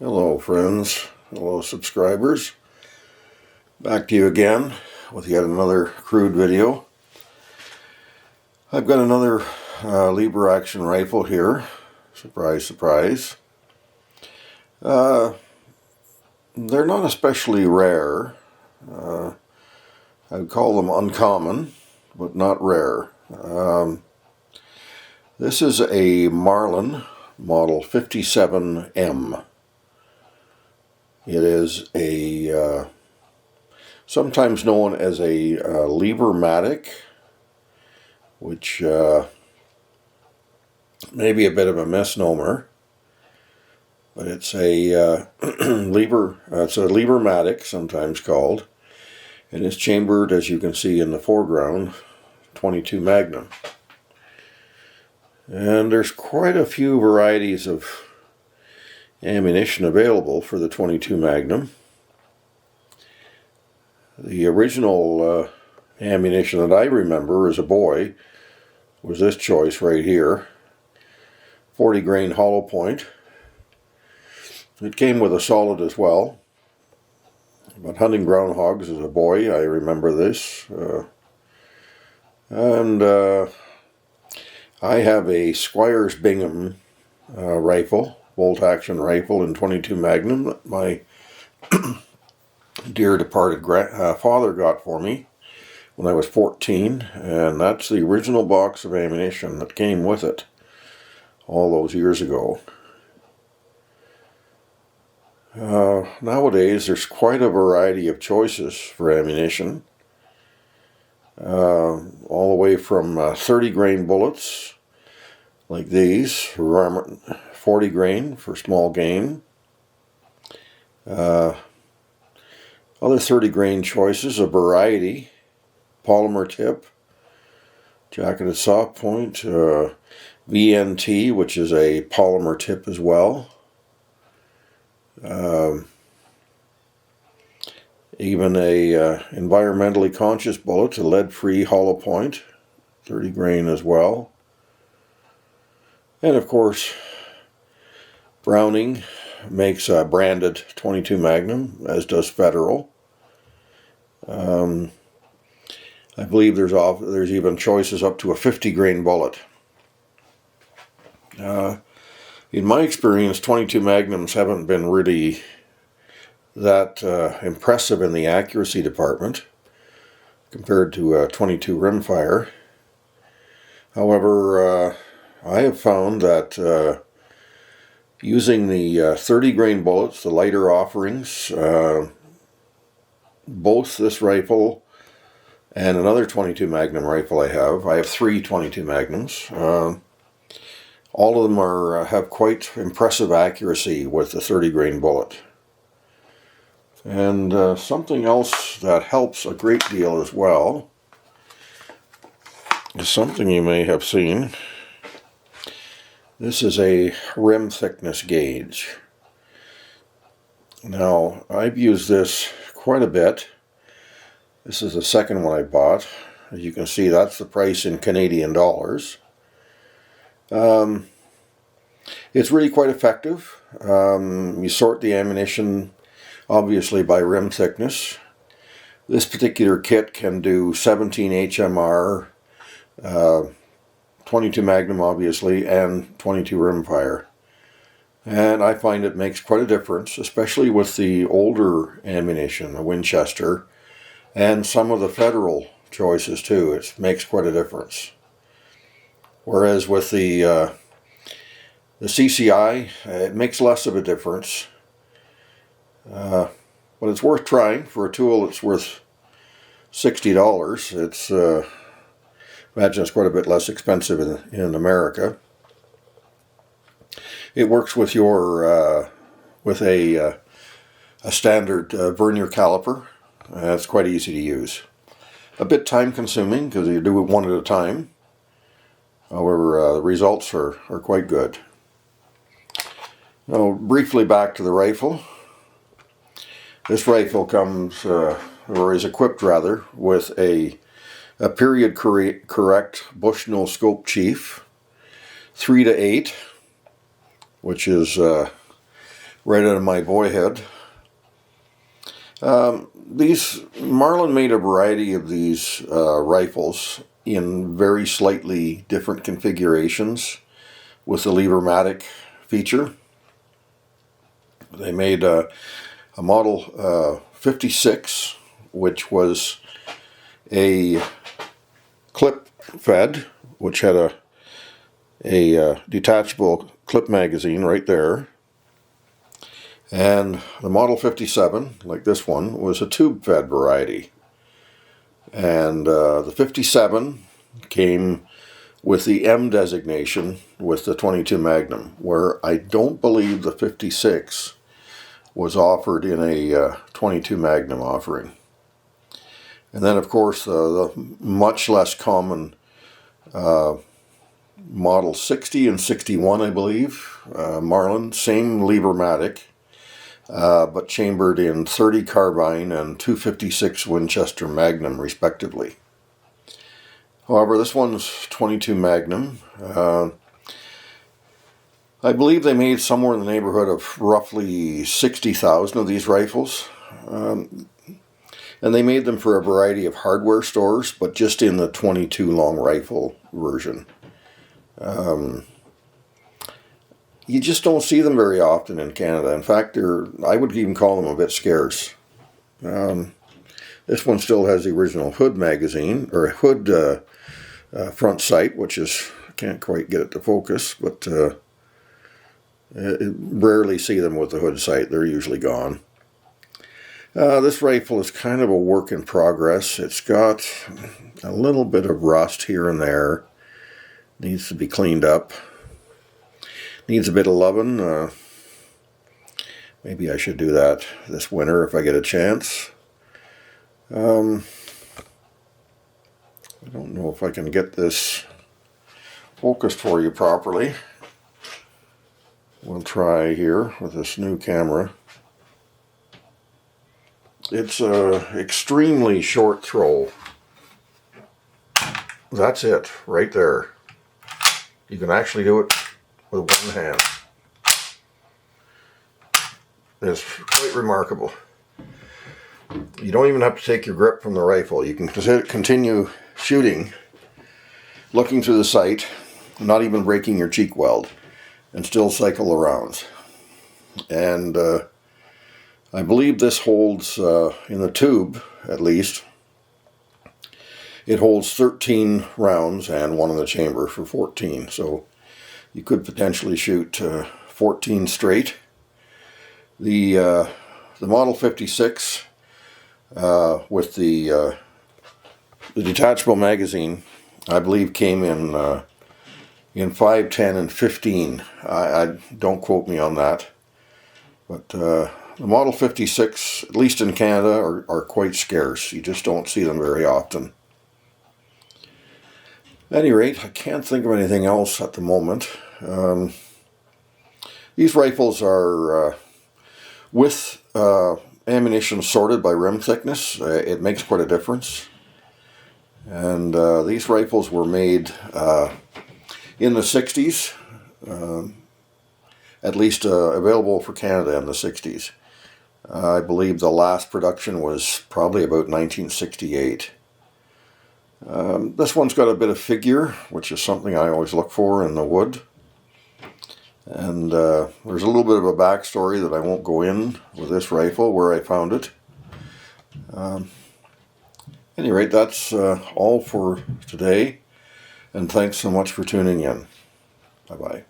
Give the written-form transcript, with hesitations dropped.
Hello friends, hello subscribers, back to you again with yet another crude video. I've got another lever action rifle here, surprise surprise. They're not especially rare, I'd call them uncommon, but not rare. This is a Marlin model 57M. It is a sometimes known as a lever-matic, which may be a bit of a misnomer, but it's a it's a lever-matic, sometimes called, and it's chambered, as you can see in the foreground, 22 Magnum. And there's quite a few varieties of ammunition available for the 22 Magnum. The original ammunition that I remember as a boy was this choice right here, 40 grain hollow point. It came with a solid as well, but hunting groundhogs as a boy, I remember this. I have a Squires Bingham rifle, bolt-action rifle in 22 Magnum that my dear departed father got for me when I was 14, and that's the original box of ammunition that came with it all those years ago. Nowadays there's quite a variety of choices for ammunition, all the way from 30 grain bullets like these, 40 grain for small game, other 30 grain choices, a variety, polymer tip, jacketed soft point, VNT, which is a polymer tip as well, even a environmentally conscious bullet, a lead-free hollow point, 30 grain as well. And of course, Browning makes a branded 22 Magnum, as does Federal. I believe there's even choices up to a 50 grain bullet. In my experience, 22 Magnums haven't been really that impressive in the accuracy department compared to 22 rimfire. However, I have found that using the 30 grain bullets, the lighter offerings, both this rifle and another 22 Magnum rifle I have three 22 Magnums, all of them have quite impressive accuracy with the 30 grain bullet. And something else that helps a great deal as well is something you may have seen. This is a rim thickness gauge. Now, I've used this quite a bit. This is the second one I bought. As you can see, that's the price in Canadian dollars. It's really quite effective. You sort the ammunition obviously by rim thickness. This particular kit can do 17 HMR, 22 Magnum obviously, and 22 rimfire. And I find it makes quite a difference, especially with the older ammunition, the Winchester, and some of the Federal choices too. It makes quite a difference. Whereas with the CCI, it makes less of a difference. But it's worth trying for a tool that's worth $60. It's imagine it's quite a bit less expensive in America. It works with your with a standard vernier caliper. It's quite easy to use. A bit time consuming because you do it one at a time. However, the results are quite good. Now, briefly back to the rifle. This rifle comes, or is equipped rather, with a period correct Bushnell scope chief, 3 to 8, which is right out of my boyhood. These Marlin made a variety of these rifles in very slightly different configurations with the lever-matic feature. They made a model 56, which was a clip fed, which had a detachable clip magazine right there. And the Model 57, like this one, was a tube-fed variety. And the 57 came with the M designation with the .22 Magnum, where I don't believe the 56 was offered in a .22 Magnum offering. And then, of course, the much less common Model 60 and 61, I believe, Marlin, same lever-matic, but chambered in .30 carbine and .256 Winchester Magnum, respectively. However, this one's .22 Magnum. I believe they made somewhere in the neighborhood of roughly 60,000 of these rifles. And they made them for a variety of hardware stores, but just in the .22 long rifle version. You just don't see them very often in Canada. In fact, I would even call them a bit scarce. This one still has the original hood magazine, or hood front sight, which is, I can't quite get it to focus, but rarely see them with the hood sight. They're usually gone. This rifle is kind of a work in progress. It's got a little bit of rust here and there. Needs to be cleaned up. Needs a bit of loving. Maybe I should do that this winter if I get a chance. I don't know if I can get this focused for you properly. We'll try here with this new camera. It's an extremely short throw. That's it, right there. You can actually do it with one hand. It's quite remarkable. You don't even have to take your grip from the rifle. You can continue shooting, looking through the sight, not even breaking your cheek weld, and still cycle the rounds. And I believe this holds, in the tube at least, it holds 13 rounds and one in the chamber for 14. So you could potentially shoot 14 straight. The Model 56 with the detachable magazine, I believe, came in 5, 10, and 15. I don't quote me on that, but the Model 56, at least in Canada, are quite scarce. You just don't see them very often. At any rate, I can't think of anything else at the moment. These rifles are with ammunition sorted by rim thickness. It makes quite a difference. And these rifles were made in the 60s, at least available for Canada in the 60s. I believe the last production was probably about 1968. This one's got a bit of figure, which is something I always look for in the wood. And there's a little bit of a backstory that I won't go in with this rifle, where I found it. At any rate, that's all for today. And thanks so much for tuning in. Bye-bye.